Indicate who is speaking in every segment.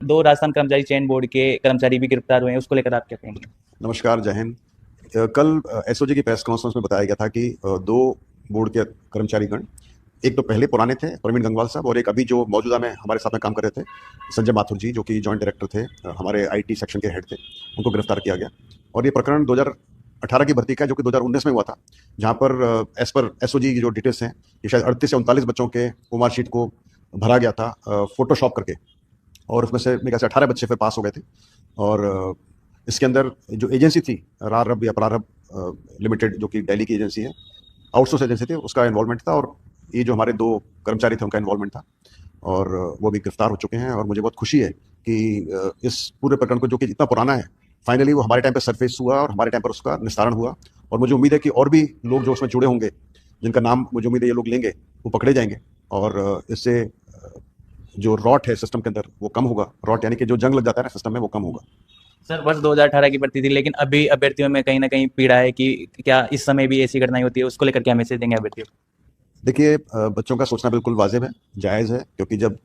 Speaker 1: दो राजस्थान कर्मचारी चयन बोर्ड के कर्मचारी भी गिरफ्तार हुए हैं, उसको लेकर आप क्या कहेंगे?
Speaker 2: नमस्कार, जय हिंद। कल एसओजी की प्रेस कॉन्फ्रेंस में बताया गया था कि दो बोर्ड के कर्मचारीगण, एक तो पहले पुराने थे प्रवीण गंगवाल साहब, और एक अभी जो मौजूदा में हमारे साथ में काम कर रहे थे संजय माथुर जी, जो कि जॉइंट डायरेक्टर थे, हमारे आईटी सेक्शन के हेड थे, उनको गिरफ्तार किया गया। और ये प्रकरण 2018 की भर्ती का है, जो कि 2019 में हुआ था, जहाँ पर एज पर एसओजी की जो डिटेल्स हैं, ये शायद 38 से 39 बच्चों के ओमार शीट को भरा गया था फोटोशॉप करके, और उसमें से मेरे ख्याल से 18 बच्चे फिर पास हो गए थे। और इसके अंदर जो एजेंसी थी रारब या प्रारब लिमिटेड, जो कि दिल्ली की एजेंसी है, आउटसोर्स एजेंसी थी, उसका इन्वॉल्वमेंट था, और ये जो हमारे दो कर्मचारी थे उनका इन्वॉल्वमेंट था, और वो भी गिरफ्तार हो चुके हैं। और मुझे बहुत खुशी है कि इस पूरे प्रकरण को, जो कि इतना पुराना है, फाइनली वो हमारे टाइम पर सरफेस हुआ और हमारे टाइम पर उसका निस्तारण हुआ। और मुझे उम्मीद है कि और भी लोग जो उसमें जुड़े होंगे, जिनका नाम मुझे उम्मीद है ये लोग लेंगे, वो पकड़े जाएंगे, और इससे जो रॉट है सिस्टम के अंदर वो कम होगा। रॉट यानी कि जो जंग लग जाता है ना सिस्टम में, वो कम होगा।
Speaker 1: सर, वर्ष 2018 की भर्ती थी, लेकिन अभी अभ्यर्थियों में कहीं ना कहीं पीड़ा है कि क्या इस समय भी ऐसी घटनाएं होती है? उसको लेकर क्या मैसेज देंगे अभ्यर्थियों को?
Speaker 2: देखिए, बच्चों का सोचना बिल्कुल वाजिब है, जायज़ है, क्योंकि जब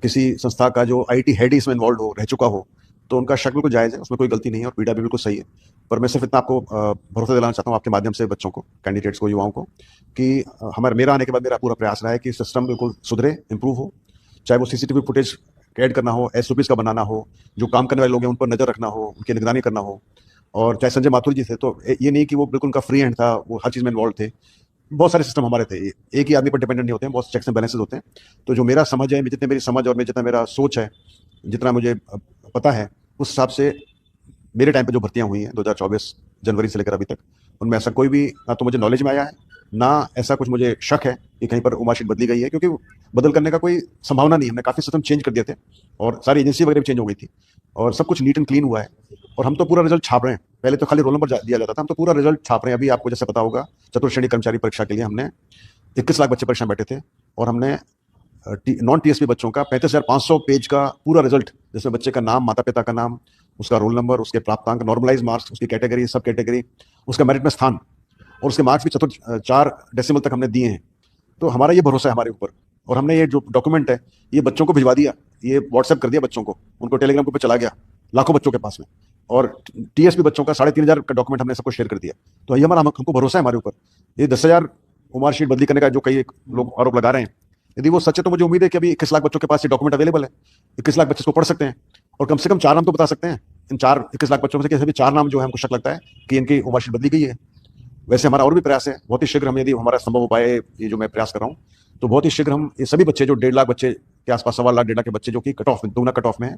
Speaker 2: किसी संस्था का जो आईटी हेड ही इसमें इन्वॉल्व हो, रह चुका हो, तो उनका शक बिल्कुल जायज़ है, उसमें कोई गलती नहीं है, और पीड़ा भी बिल्कुल सही है। पर मैं सिर्फ इतना आपको भरोसा दिलाना चाहता हूँ आपके माध्यम से बच्चों को, कैंडिडेट्स को, युवाओं को, कि हमारे मेरा आने के बाद मेरा पूरा प्रयास रहा है कि सिस्टम बिल्कुल सुधरे, इम्प्रूव हो। चाहे वो सीसीटीवी फुटेज ऐड करना हो, एसओपीज़ का बनाना हो, जो काम करने वाले लोग हैं उन पर नज़र रखना हो, उनकी निगरानी करना हो। और चाहे संजय माथुर जी थे, तो ये नहीं कि वो बिल्कुल उनका फ्री हैंड था, वो हर चीज़ में इन्वॉल्व थे। बहुत सारे सिस्टम हमारे थे, एक ही आदमी पर डिपेंडेंट नहीं होते हैं, बहुत चेक्स एंड बैलेंसेस होते हैं। तो जो मेरा समझ है, जितने मेरी समझ और जितना मेरा सोच है, जितना मुझे पता है, उस हिसाब से मेरे टाइम पे जो भर्तियां हुई हैं 2024 जनवरी से लेकर अभी तक, उनमें ऐसा कोई भी ना तो मुझे नॉलेज में आया है, ना ऐसा कुछ मुझे शक है कि कहीं पर उमाशीट बदली गई है, क्योंकि बदल करने का कोई संभावना नहीं है। हमने काफ़ी सिस्टम चेंज कर दिए थे, और सारी एजेंसी वगैरह भी चेंज हो गई थी, और सब कुछ नीट एंड क्लीन हुआ है। और हम तो पूरा रिजल्ट छाप रहे हैं, पहले तो खाली रोल नंबर दिया जाता था, हम तो पूरा रिजल्ट छाप रहे हैं। अभी आपको जैसे पता होगा, चतुर्थ श्रेणी कर्मचारी परीक्षा के लिए हमने 21 लाख बच्चे परीक्षा में बैठे थे, और हमने नॉन टीएसपी बच्चों का 35,500 पेज का पूरा रिजल्ट, जिसमें बच्चे का नाम, माता पिता का नाम, उसका रोल नंबर, उसके प्राप्तांक, नॉर्मलाइज मार्क्स, उसकी कैटेगरी, सब कैटेगरी, उसका मेरिट में स्थान, और उसके मार्क्स भी चतुर्थ 4 डेसिमल तक हमने दिए हैं। तो हमारा ये भरोसा है हमारे ऊपर, और हमने ये जो डॉक्यूमेंट है ये बच्चों को भिजवा दिया, ये व्हाट्सएप कर दिया बच्चों को, उनको टेलीग्राम ग्रुप पे चला गया लाखों बच्चों के पास में, और टीएसपी बच्चों का 3,500 का डॉक्यूमेंट हमने सबको शेयर कर दिया। तो ये हमको भरोसा है हमारे ऊपर। ये 10,000 उमार शीट बदली करने का जो कई लोग आरोप लगा रहे हैं, यदि वो सच है, तो मुझे उम्मीद है कि अभी 21 लाख बच्चों के पास ये डॉक्यूमेंट अवेलेबल है, 21 लाख बच्चे इसको पढ़ सकते हैं, और कम से कम 4 नाम तो बता सकते हैं। इन 21 लाख बच्चों में से किसी भी 4 नाम जो है हमको शक लगता है कि इनकी उमार शीट बदली गई है। वैसे हमारा और भी प्रयास है, बहुत ही शीघ्र हम, यदि हमारा संभव हो पाए, ये जो मैं प्रयास कर रहा हूँ, तो बहुत ही शीघ्र हम ये सभी बच्चे जो 1.5 लाख बच्चे के आसपास, 1.25 लाख 1.5 लाख के बच्चे जो कि कट ऑफ में, दोगुना कट ऑफ में है,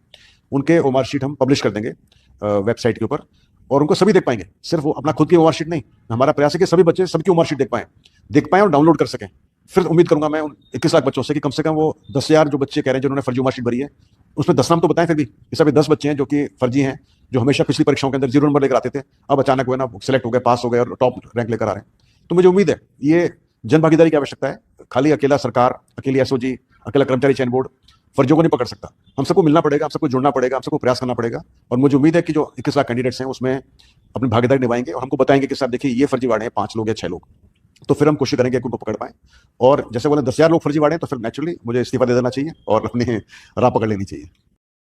Speaker 2: उनके ओमार शीट हम पब्लिश कर देंगे वेबसाइट के ऊपर, और उनको सभी देख पाएंगे, सिर्फ वो अपना खुद की ओमार शीट नहीं। हमारा प्रयास है कि सभी बच्चे सबकी ओमार शीट देख पाएं और डाउनलोड कर सकें। फिर उम्मीद करूंगा मैं उन 21 लाख बच्चों से कि कम से कम वो 10,000 जो बच्चे कह रहे हैं जिन्होंने फर्जी ओमार शीट भरी है, उसमें 10 नाम तो बताएं। फिर भी इस अभी 10 बच्चे हैं जो कि फर्जी हैं, जो हमेशा पिछली परीक्षाओं के अंदर 0 नंबर लेकर आते थे, अब अचानक हुए ना, सिलेक्ट हो गए, पास हो गए, और टॉप रैंक लेकर आ रहे हैं। तो मुझे उम्मीद है ये जन भागीदारी की आवश्यकता है। खाली अकेला सरकार, अकेली एसओजी, अकेला कर्मचारी चयन बोर्ड फर्जियों को नहीं पकड़ सकता। हम सबको मिलना पड़ेगा, हम सबको जुड़ना पड़ेगा, हम सबको प्रयास करना पड़ेगा। और मुझे उम्मीद है कि जो 21 लाख कैंडिडेट्स हैं उसमें अपनी भागीदारी निभाएंगे, और हमको बताएंगे कि साहब देखिए ये फर्जीवाड़े हैं 5 लोग या 6 लोग, तो फिर हम कोशिश करेंगे कि उनको पकड़ पाएं। और जैसे बोले 10,000 लोग फर्जीवाड़े हैं, तो फिर नेचुरली मुझे इस्तीफा दे देना चाहिए और अपने राह पकड़ लेनी चाहिए।